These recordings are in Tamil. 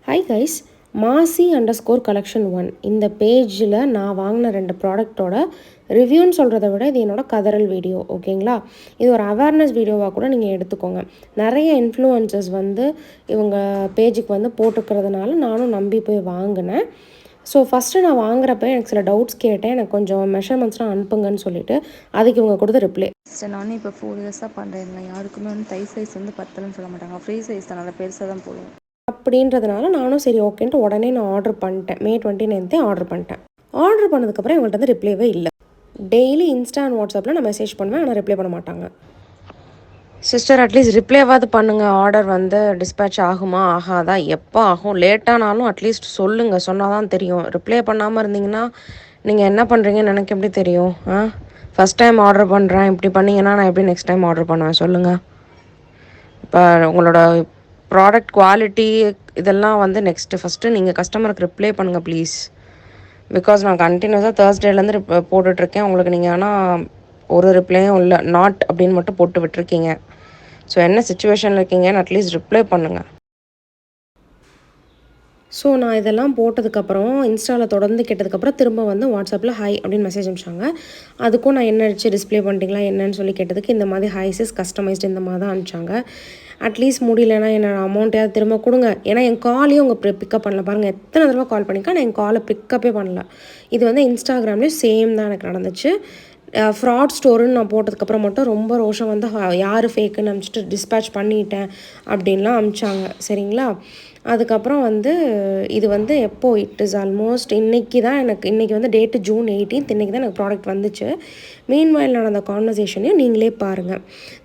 ஹாய் கைஸ், மாசி அண்டர்ஸ்கோர் கலெக்ஷன் 1 இந்த பேஜில் நான் வாங்கின 2 ப்ராடக்ட்டோட ரிவ்யூன்னு சொல்கிறத விட இது என்னோட கதறல் வீடியோ. ஓகேங்களா, இது ஒரு அவேர்னஸ் வீடியோவாக கூட நீங்கள் எடுத்துக்கோங்க. நிறைய இன்ஃப்ளூயன்சர்ஸ் இவங்க பேஜுக்கு போட்டுக்கிறதுனால நானும் நம்பி போய் வாங்கினேன். ஸோ ஃபஸ்ட்டு நான் வாங்குறப்ப எனக்கு சில டவுட்ஸ் கேட்டேன், எனக்கு கொஞ்சம் மெஷர்மெண்ட்ஸ்லாம் அனுப்புங்கன்னு சொல்லிட்டு அதுக்கு இவங்க கொடுத்த ரிப்ளை. சார் நானும் இப்போ 4 இயர்ஸாக பண்ணுறேன். யாருக்குமே தை சைஸ் பத்தலன்னு சொல்ல மாட்டாங்க. ஃப்ரீ சைஸ் தான், நல்லா பெருசாக தான் போடுவோம். அப்படின்றதுனால நானும் சரி ஓகேன்ட்டு உடனே நான் ஆர்டர் பண்ணிட்டேன். May 29 ஆர்டர் பண்ணிட்டேன். ஆர்டர் பண்ணதுக்கப்புறம் இவங்கள்ட்ட ரிப்ளைவே இல்லை. டெய்லி இன்ஸ்டா அண்ட் வாட்ஸ்அப்பில் நான் மெசேஜ் பண்ணுவேன், ஆனால் ரிப்ளை பண்ண மாட்டாங்க. சிஸ்டர் அட்லீஸ்ட் ரிப்ளைவாவது பண்ணுங்கள். ஆர்டர் டிஸ்பேட்ச் ஆகுமா ஆகாதா, எப்போ ஆகும், லேட்டானாலும் அட்லீஸ்ட் சொல்லுங்கள், சொன்னால் தான் தெரியும். ரிப்ளை பண்ணாமல் இருந்தீங்கன்னா நீங்கள் என்ன பண்ணுறீங்கன்னு எனக்கு எப்படி தெரியும்? ஃபஸ்ட் டைம் ஆர்டர் பண்ணுறேன், இப்படி பண்ணிங்கன்னா நான் எப்படி நெக்ஸ்ட் டைம் ஆர்டர் பண்ணுவேன் சொல்லுங்கள். இப்போ உங்களோட ப்ராடக்ட் குவாலிட்டி இதெல்லாம் நெக்ஸ்ட்டு ஃபஸ்ட்டு நீங்கள் கஸ்டமருக்கு ரிப்ளை பண்ணுங்கள் ப்ளீஸ். பிகாஸ் நான் கண்டினியூஸாக தேர்ஸ்டேலேருந்து போட்டுட்ருக்கேன் உங்களுக்கு. நீங்கள் ஆனால் ஒரு ரிப்ளையும் இல்லை, நாட் அப்படின்னு மட்டும் போட்டு விட்டுருக்கீங்க. ஸோ என்ன சுச்சுவேஷனில் இருக்கீங்கன்னு அட்லீஸ்ட் ரிப்ளை பண்ணுங்கள். ஸோ நான் இதெல்லாம் போட்டதுக்கப்புறம் இன்ஸ்டாவில் தொடர்ந்து கேட்டதுக்கப்புறம் திரும்ப வாட்ஸ்அப்பில் ஹாய் அப்படின்னு மெசேஜ் அனுப்பிச்சாங்க. அதுக்கும் நான் என்ன அடிச்சு டிஸ்பிளே பண்ணிட்டீங்களா என்னன்னு சொல்லி கேட்டதுக்கு இந்த மாதிரி ஹைஸஸ் கஸ்டமைஸ்டு இந்த மாதிரி தான் அனுப்பிச்சாங்க. அட்லீஸ்ட் முடியலன்னா என்னோடய அமௌண்ட்டையாவது திரும்ப கொடுங்க. ஏன்னா என் காலையும் உங்கள் பிக்கப் பண்ணல. பாருங்கள், எத்தனை தடவை கால் பண்ணிக்கா நான் என் காலை பிக்கப்பே பண்ணல. இது இன்ஸ்டாகிராம்லேயும் சேம் தான் எனக்கு நடந்துச்சு. ஃப்ராட் ஸ்டோருன்னு நான் போட்டதுக்கப்புறம் மட்டும் ரொம்ப ரோஷம் யார் ஃபேக்குன்னு அனுப்பிச்சிட்டு டிஸ்பேட்ச் பண்ணிட்டேன் அப்படின்லாம் அனுப்பிச்சாங்க. சரிங்களா, அதுக்கப்புறம் இது எப்போ இட் இஸ் ஆல்மோஸ்ட் இன்றைக்கி தான் இன்றைக்கி டேட்டு June 18. இன்றைக்கி தான் எனக்கு ப்ராடக்ட் வந்துச்சு. மீன்வாயில் நடந்த கான்வர்சேஷனையும் நீங்களே பாருங்கள்.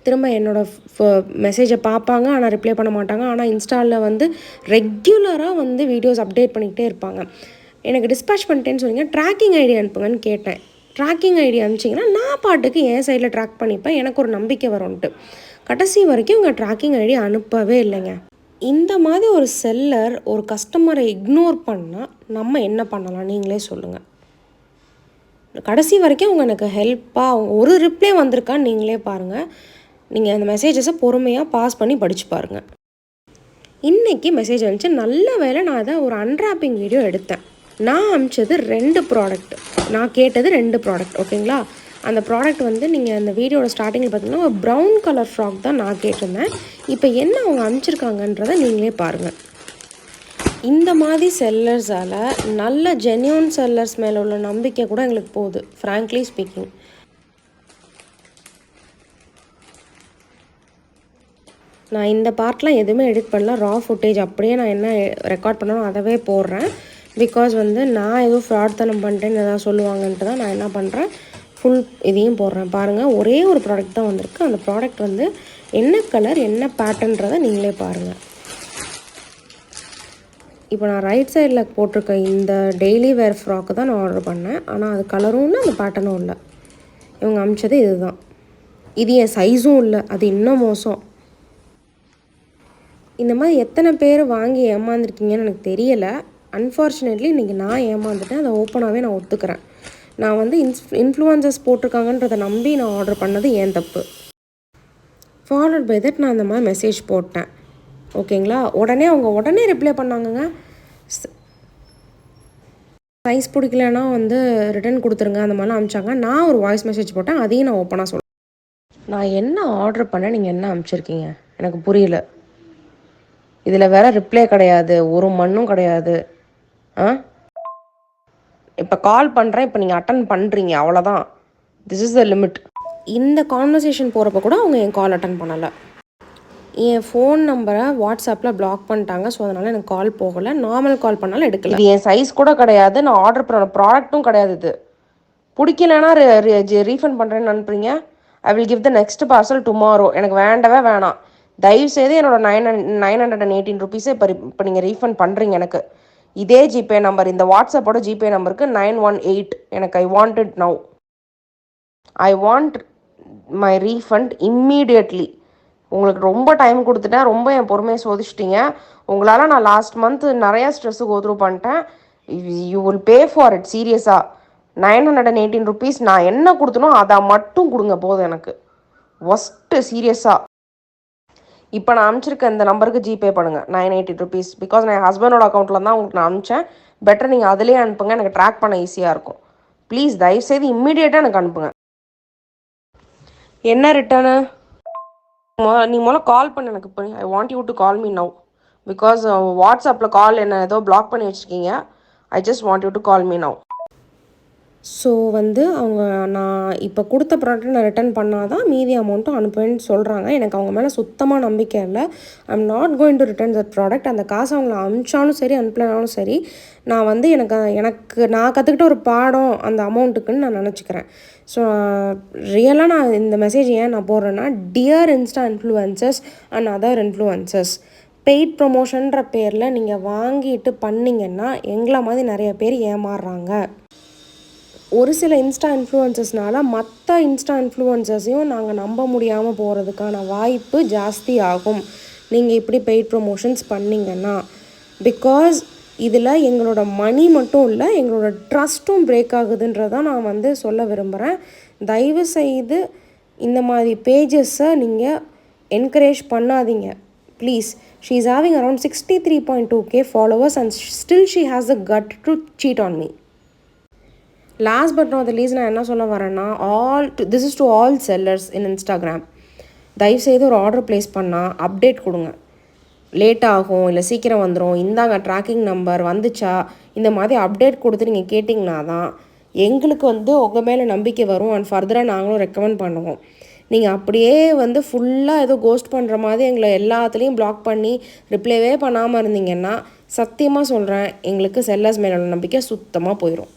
திரும்ப என்னோடய மெசேஜை பார்ப்பாங்க, ஆனால் ரிப்ளை பண்ண மாட்டாங்க. ஆனால் இன்ஸ்டாவில் ரெகுலராக வீடியோஸ் அப்டேட் பண்ணிக்கிட்டே இருப்பாங்க. எனக்கு டிஸ்பேட்ச் பண்ணிட்டேன்னு சொன்னீங்க, ட்ராக்கிங் ஐடி அனுப்புங்கன்னு கேட்டேன். ட்ராக்கிங் ஐடி அனுப்பிச்சிங்கன்னா நான் பாட்டுக்கு என் சைடில் ட்ராக் பண்ணிப்பேன், எனக்கு ஒரு நம்பிக்கை வரும்ன்ட்டு. கடைசி வரைக்கும் உங்கள் ட்ராக்கிங் ஐடி அனுப்பவே இல்லைங்க. இந்த மாதிரி ஒரு செல்லர் ஒரு கஸ்டமரை இக்னோர் பண்ணால் நம்ம என்ன பண்ணலாம் நீங்களே சொல்லுங்கள். கடைசி வரைக்கும் அவங்க எனக்கு ஹெல்ப்பாக அவங்க ஒரு ரிப்ளை வந்திருக்கான்னு நீங்களே பாருங்கள். நீங்கள் அந்த மெசேஜஸை பொறுமையாக பாஸ் பண்ணி படித்து பாருங்கள். இன்றைக்கி மெசேஜ் வந்துச்சு, நல்ல வேலை நான் அதை ஒரு அன்ராப்பிங் வீடியோ எடுத்தேன். நான் அனுப்பிச்சது 2 ப்ராடக்ட், நான் கேட்டது 2 ப்ராடக்ட். ஓகேங்களா, அந்த ப்ராடக்ட் நீங்கள் அந்த வீடியோட ஸ்டார்டிங்கில் பார்த்தீங்கன்னா ஒரு ப்ரௌன் கலர் ஃப்ராக் தான் நான் கேட்டிருந்தேன். இப்போ என்ன அவங்க அனுப்பிச்சிருக்காங்கன்றதை நீங்களே பாருங்கள். இந்த மாதிரி செல்லர்ஸால் நல்ல ஜென்யூன் செல்லர்ஸ் மேலே உள்ள நம்பிக்கை கூட எங்களுக்கு போகுது, ஃப்ராங்க்லி ஸ்பீக்கிங். நான் இந்த பார்ட்லாம் எதுவுமே எடிட் பண்ணல, ரா ஃபுட்டேஜ் அப்படியே நான் என்ன ரெக்கார்ட் பண்ணணும் அதவே போடுறேன். பிகாஸ் நான் எதுவும் ஃப்ராட் தனம் பண்ணிட்டேன்னு எதாவது சொல்லுவாங்கன்ட்டு தான் நான் என்ன பண்ணுறேன், ஃபுல் இதையும் போடுறேன். பாருங்கள், ஒரே ஒரு ப்ராடக்ட் தான் வந்திருக்கு. அந்த ப்ராடக்ட் என்ன கலர் என்ன பேட்டர்ன்றதை நீங்களே பாருங்கள். இப்போ நான் ரைட் சைடில் போட்டிருக்க இந்த டெய்லி வேர் ஃப்ராக்கு தான் நான் ஆர்டர் பண்ணேன். ஆனால் அது கலரும் இல்லை, அந்த பேட்டர்னும் இல்லை. இவங்க அனுப்பிச்சது இதுதான். இது என் சைஸும் இல்லை, அது இன்னும் மோசம். இந்த மாதிரி எத்தனை பேர் வாங்கி ஏமாந்துருக்கீங்கன்னு எனக்கு தெரியலை. அன்ஃபார்ச்சுனேட்லி இன்றைக்கி நான் ஏமாந்துட்டேன், அதை ஓப்பனாகவே நான் ஒத்துக்கிறேன். நான் இன்ஃப்ளூயன்சர்ஸ் போட்டிருக்காங்கன்றதை நம்பி நான் ஆர்டர் பண்ணது ஏன் தப்பு. ஃபாலோட் பை தட் நான் இந்த மாதிரி மெசேஜ் போட்டேன். ஓகேங்களா, அவங்க ரிப்ளை பண்ணாங்கங்க. சைஸ் பிடிக்கலன்னா ரிட்டர்ன் கொடுத்துருங்க அந்த மாதிரிலாம் அனுப்பிச்சாங்க. நான் ஒரு வாய்ஸ் மெசேஜ் போட்டேன், அதையும் நான் ஓப்பனாக சொல்கிறேன். நான் என்ன ஆர்டர் பண்ணேன், நீங்கள் என்ன அனுப்பிச்சிருக்கீங்க எனக்கு புரியல. இதில் வேறு ரிப்ளை கிடையாது, ஒரு மண்ணும் கிடையாது. இப்போ கால் பண்ணுறேன், இப்போ நீங்கள் அட்டன் பண்ணுறீங்க, அவ்வளோதான். This is the limit. இந்த கான்வர்சேஷன் போகிறப்ப கூட அவங்க என் கால் அட்டன் பண்ணலை. என் ஃபோன் நம்பரை வாட்ஸ்அப்பில் பிளாக் பண்ணிட்டாங்க. ஸோ அதனால் எனக்கு கால் போகலை. நார்மல் கால் பண்ணாலும் எடுக்கல. இது என் சைஸ் கூட கிடையாது, நான் ஆர்டர் பண்ண ப்ராடக்ட்டும் கிடையாது. இது பிடிக்கலன்னா ரீஃபண்ட் பண்ணுறேன்னு அனுப்புறீங்க. I will give the next parcel tomorrow. எனக்கு வேண்டவே வேணாம். தயவுசெய்து என்னோட 918 ருபீஸை இப்போ நீங்கள் ரீஃபண்ட் பண்ணுறீங்க எனக்கு. இதே ஜிபே நம்பர், இந்த வாட்ஸ்அப்போட ஜிபே நம்பருக்கு 918. எனக்கு I want it now. I want my refund immediately. உங்களுக்கு ரொம்ப டைம் கொடுத்துட்டேன், ரொம்ப என் பொறுமையை சோதிச்சிட்டிங்க. உங்களால் நான் லாஸ்ட் மந்த் நிறையா ஸ்ட்ரெஸ்ஸு கோத்ரூ பண்ணிட்டேன். You will pay for it. சீரியஸாக 918 ருபீஸ் நான் என்ன கொடுத்தனோ அதை மட்டும் கொடுங்க போதும் எனக்கு. ஒஸ்ட்டு சீரியஸாக. இப்போ நான் அனுப்பிச்சிருக்க இந்த நம்பருக்கு ஜிபே பண்ணுங்கள் 980 ருபீஸ். பிகாஸ் நான் என் ஹஸ்பண்டோட அக்கௌண்ட்டில் தான் உங்களுக்கு நான் அனுப்பிச்சேன். பெட்டர் நீங்கள் அதிலே அனுப்புங்க, எனக்கு ட்ராக் பண்ண ஈஸியாக இருக்கும். ப்ளீஸ் தயவுசெய்து இம்மிடியேட்டாக எனக்கு அனுப்புங்க. என்ன ரிட்டர்னு? நீ முதல்ல கால் பண்ணு எனக்கு. இப்போ I want you to call me now. Because வாட்ஸ்அப்பில் கால் என்ன ஏதோ பிளாக் பண்ணி வச்சுருக்கீங்க. I just want you to call me now. So அவங்க நான் இப்போ கொடுத்த ப்ராடக்ட் நான் ரிட்டர்ன் பண்ணால் தான் மீதி அமௌண்ட்டும் அனுப்புவேன்னு சொல்கிறாங்க. எனக்கு அவங்க மேலே சுத்தமாக நம்பிக்கை இல்லை. I am not going to return that product. அந்த காசை அவங்கள அனுப்பிச்சாலும் சரி அனுப்பலனாலும் சரி, நான் எனக்கு நான் கற்றுக்கிட்ட ஒரு பாடம் அந்த அமௌண்ட்டுக்குன்னு நான் நினச்சிக்கிறேன். ஸோ ரியலாக நான் இந்த மெசேஜ் ஏன் நான் போடுறேன்னா, dear insta influencers and other influencers, paid ப்ரொமோஷன்ற பேரில் நீங்கள் வாங்கிட்டு பண்ணிங்கன்னா எங்களை மாதிரி நிறைய பேர் ஏமாறுறாங்க. ஒரு சில இன்ஸ்டா இன்ஃப்ளூயன்சஸ்னால மற்ற இன்ஸ்டா இன்ஃப்ளூயன்சஸையும் நாங்கள் நம்ப முடியாமல் போகிறதுக்கான வாய்ப்பு ஜாஸ்தி ஆகும் நீங்கள் இப்படி பெய்ட் ப்ரொமோஷன்ஸ் பண்ணிங்கன்னா. பிகாஸ் இதில் எங்களோட மணி மட்டும் இல்லை, எங்களோட ட்ரஸ்ட்டும் பிரேக் ஆகுதுன்றதான் நான் சொல்ல விரும்புகிறேன். தயவு செய்து இந்த மாதிரி பேஜஸை நீங்கள் என்கரேஜ் பண்ணாதீங்க please. She is having around 63.2K followers and still she has the gut to cheat on me. Last but not the least நான் என்ன சொல்ல வரேன்னா, this is to all sellers in Instagram. தயவுசெய்து ஒரு ஆர்டர் ப்ளேஸ் பண்ணால் அப்டேட் கொடுங்க. லேட் ஆகும், இல்லை சீக்கிரம் வந்துடும், இந்தாங்க ட்ராக்கிங் நம்பர் வந்துச்சா, இந்த மாதிரி அப்டேட் கொடுத்து நீங்கள் கேட்டிங்கன்னா தான் எங்களுக்கு உங்கள் மேலே நம்பிக்கை வரும். அண்ட் ஃபர்தராக நாங்களும் ரெக்கமெண்ட் பண்ணுவோம். நீங்கள் அப்படியே ஃபுல்லாக ஏதோ கோஸ்ட் பண்ணுற மாதிரி எங்களை எல்லாத்துலேயும் பிளாக் பண்ணி ரிப்ளைவே பண்ணாமல் இருந்தீங்கன்னா, சத்தியமாக சொல்கிறேன், எங்களுக்கு செல்லர்ஸ் மேலே நம்பிக்கை சுத்தமாக போயிடும்.